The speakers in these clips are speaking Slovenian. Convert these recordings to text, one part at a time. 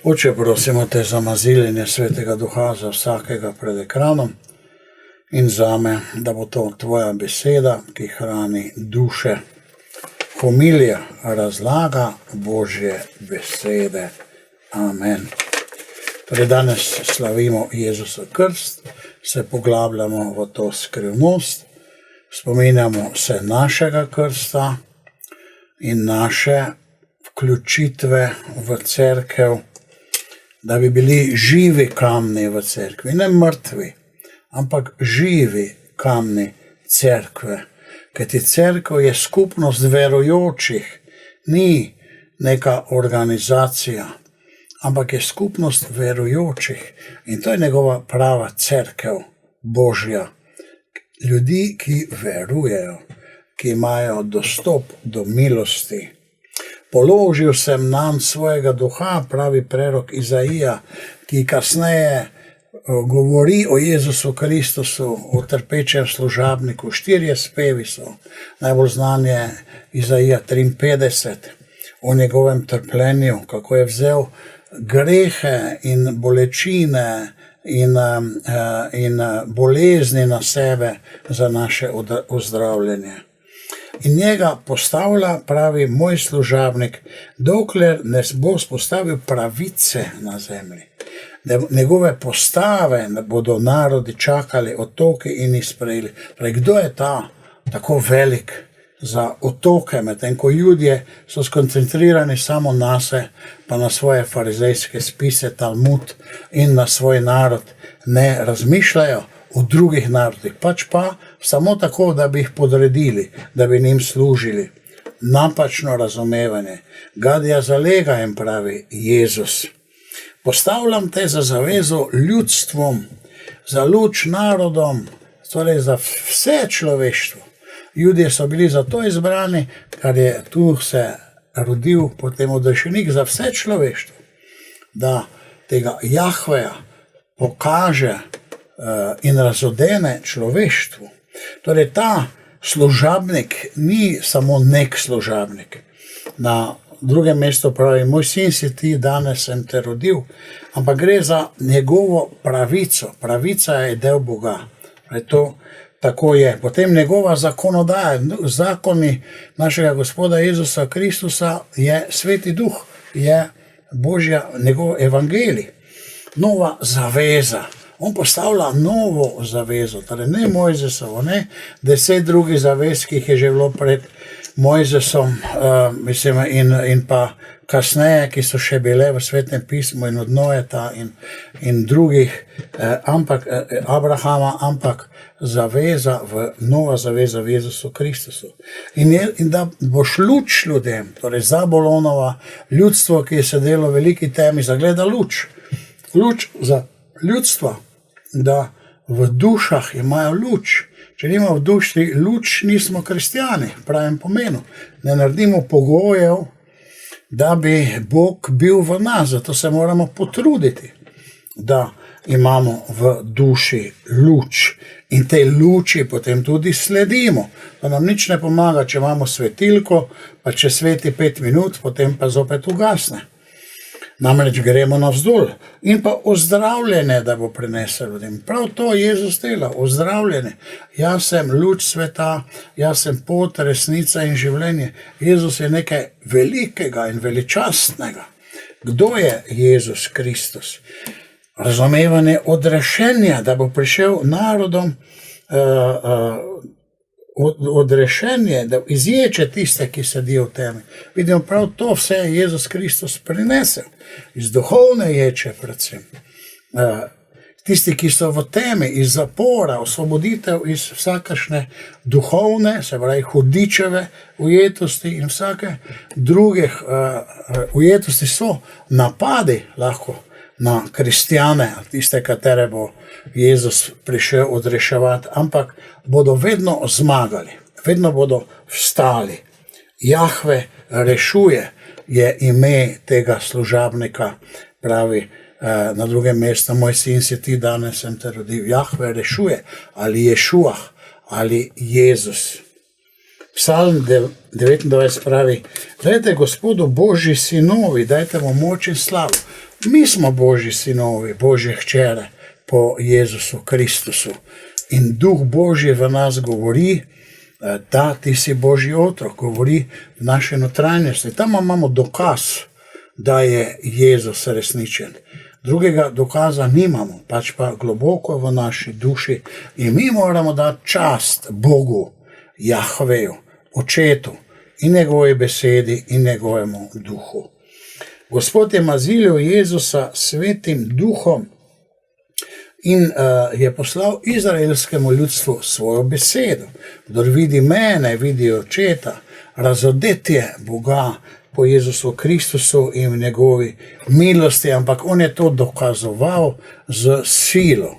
Oče, prosimo te za maziljenje Svetega Duha za vsakega pred ekranom in zame, da bo to tvoja beseda, ki hrani duše. Homilija, razlaga Božje besede. Amen. Torej danes slavimo Jezusov krst, se poglabljamo v to skrivnost, spominjamo se našega krsta in naše vključitve v cerkev, da bi bili živi kamni v cerkvi, ne mrtvi, ampak živi kamni cerkve. Kajti cerkev je skupnost verujočih, ni neka organizacija, ampak je skupnost verujočih in to je njegova prava cerkev Božja. Ljudi, ki verujejo, ki imajo dostop do milosti. Položil sem nam svojega duha, pravi prerok Izaija, ki kasneje govori o Jezusu Kristusu, o trpečem služabniku. 4 spevi so, najbolj znan je Izaija 53, o njegovem trpljenju, kako je vzel grehe in bolečine in bolezni na sebe za naše ozdravljenje. In njega postavlja, pravi moj služabnik, dokler ne bo spostavil pravice na zemlji. Njegove postave bodo narodi čakali, otoki in jih sprejeli. Pravi, kdo je ta tako velik za otoke, medtem ko Judje so skoncentrirani samo nase, pa na svoje farizejske spise, Talmud in na svoj narod, ne razmišljajo o drugih narodih, pač pa samo tako, da bi jih podredili, da bi njim služili. Napačno razumevanje. Gadja zalegajem, pravi Jezus. Postavljam te za zavezo ljudstvom, za luč narodom, torej za vse človeštvo. Ljudje so bili zato izbrani, kar je tu se rodil potem odrešenik za vse človeštvo, da tega Jahveja pokaže in razodene človeštvu. Torej ta služabnik ni samo nek služabnik. Na drugem mestu pravi, moj sin si ti, danes sem te rodil, ampak gre za njegovo pravico. Pravica je del Boga. To tako je. Potem njegova zakonodaja, zakoni našega Gospoda Jezusa Kristusa je Sveti Duh, je Božja, njegov evangelij. Nova zaveza. On postavlja novo zavezo, torej ne Mojzesovo, ne 10 drugih zavez, ki jih je že bilo pred Mojzesom, in pa kasneje, ki so še bile v Svetem pismu in od Noeta in drugih, Abrahama, ampak nova zaveza v Jezusu Kristusu. In da boš luč ljudem, torej Zabulonova ljudstvo, ki je sedelo v veliki temi, zagleda luč. Luč za ljudstvo, da v dušah imajo luč. Če nima v duši luč, nismo kristjani, v pravem pomenu. Ne naredimo pogojev, da bi Bog bil v nas, zato se moramo potruditi, da imamo v duši luč. In te luči potem tudi sledimo. Pa nam nič ne pomaga, če imamo svetilko, pa če sveti 5 minut, potem pa zopet ugasne. Namreč gremo navzdol in pa ozdravljene, da bo prinesel ljudem. Prav to Jezus dela, ozdravljene. Jaz sem luč sveta, jaz sem pot, resnica in življenje. Jezus je nekaj velikega in veličastnega. Kdo je Jezus Kristus? Razumevanje odrešenja, da bo prišel narodom odrešenje, da izječe tiste, ki sedijo v temi. Vidimo, prav to vse je Jezus Kristus prinesel. Iz duhovne ječe predvsem. Tisti, ki so v temi, iz zapora, osvoboditev iz vsakršne duhovne, se pravi hudičeve ujetosti in vsake drugih ujetosti so napadi lahko na kristjane, tiste, katere bo Jezus prišel odreševati, ampak bodo vedno zmagali, vedno bodo vstali. Jahve rešuje je ime tega služabnika, pravi na drugem mestu, moj sin si ti, danes sem te rodil. Jahve rešuje, ali Ješuah, ali Jezus. Psalm 29 pravi, dajte Gospodu Božji sinovi, dajte mu moč in slavu. Mi smo Božji sinovi, Božje hčere po Jezusu Kristusu. In Duh Božji v nas govori, da ti si Božji otrok, govori v naši notranjosti. Tam imamo dokaz, da je Jezus resničen. Drugega dokaza nimamo, pač pa globoko v naši duši in mi moramo dati čast Bogu, Jahveju, Očetu in njegovi besedi in njegovemu duhu. Gospod je mazilil Jezusa svetim duhom in je poslal izraelskemu ljudstvu svojo besedo. Kdor vidi mene, vidi Očeta, razodetje Boga po Jezusu Kristusu in v njegovi milosti, ampak on je to dokazoval z silo,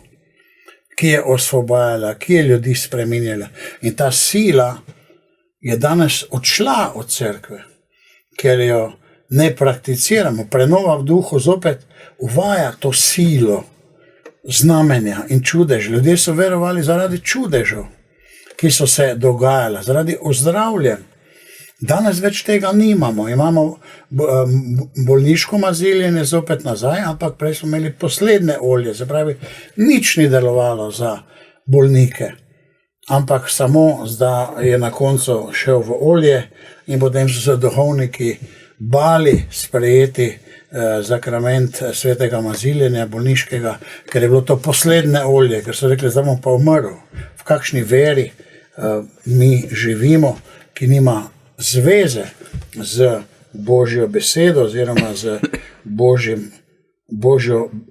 ki je osvobajala, ki je ljudi spreminjala. In ta sila je danes odšla od cerkve, ker jo ne prakticiramo. Prenova v duhu zopet uvaja to silo, znamenja in čudež. Ljudje so verovali zaradi čudežev, ki so se dogajala, zaradi ozdravljen. Danes več tega nimamo. Imamo bolniško maziljenje zopet nazaj, ampak prej smo imeli poslednje olje, se pravi, nič ni delovalo za bolnike. Ampak samo zdaj je na koncu šel v olje in potem so se duhovniki bali sprejeti zakrament svetega maziljenja bolniškega, ker je bilo to poslednje olje, ker so rekli, zdaj bom pa umrl. V kakšni veri mi živimo, ki nima zveze z Božjo besedo oziroma z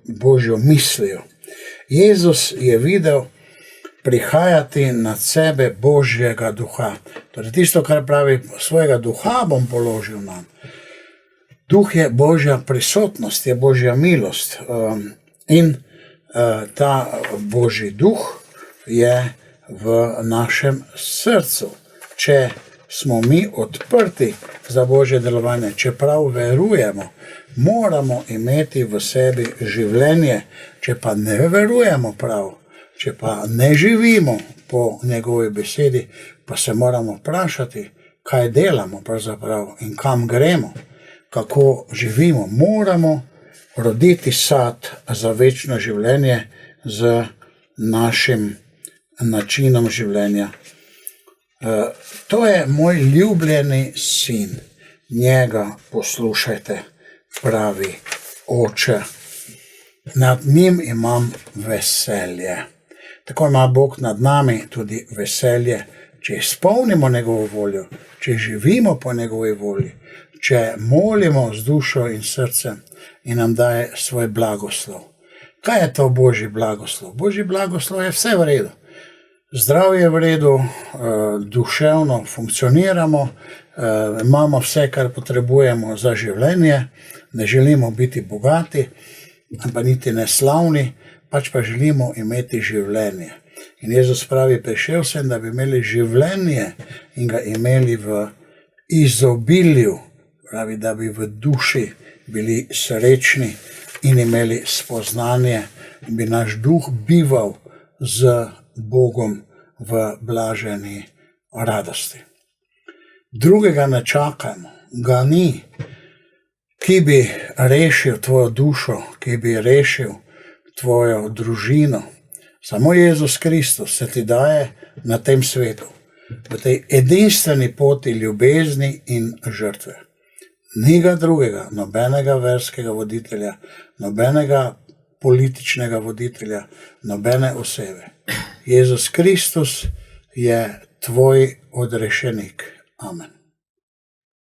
Božjo mislijo. Jezus je videl prihajati nad sebe Božjega duha. Torej tisto, kar pravi, svojega duha bom položil nam. Duh je Božja prisotnost, je Božja milost in ta Božji duh je v našem srcu. Če smo mi odprti za Božje delovanje, čeprav verujemo, moramo imeti v sebi življenje. Če pa ne verujemo prav, če pa ne živimo po njegovi besedi, pa se moramo vprašati, kaj delamo pravzaprav in kam gremo, kako živimo. Moramo roditi sad za večno življenje z našim načinom življenja. To je moj ljubljeni sin, njega poslušajte, pravi Oče. Nad njim imam veselje. Tako ima Bog nad nami tudi veselje, če izpolnimo njegovo voljo, če živimo po njegovi volji, če molimo z dušo in srcem in nam daje svoj blagoslov. Kaj je to Božji blagoslov? Božji blagoslov je vse v redu. Zdravje je v redu, duševno funkcioniramo, imamo vse, kar potrebujemo za življenje, ne želimo biti bogati, pa niti neslavni, pač pa želimo imeti življenje. In Jezus pravi, prišel sem, da bi imeli življenje in ga imeli v izobilju, pravi, da bi v duši bili srečni in imeli spoznanje in bi naš duh bival z Bogom v blaženi radosti. Drugega ne čakajmo, ga ni, ki bi rešil tvojo dušo, ki bi rešil tvojo družino. Samo Jezus Kristus se ti daje na tem svetu, v tej edinstveni poti ljubezni in žrtve. Ni ga drugega, nobenega verskega voditelja, nobenega političnega voditelja, nobene osebe. Jezus Kristus je tvoj odrešenik. Amen.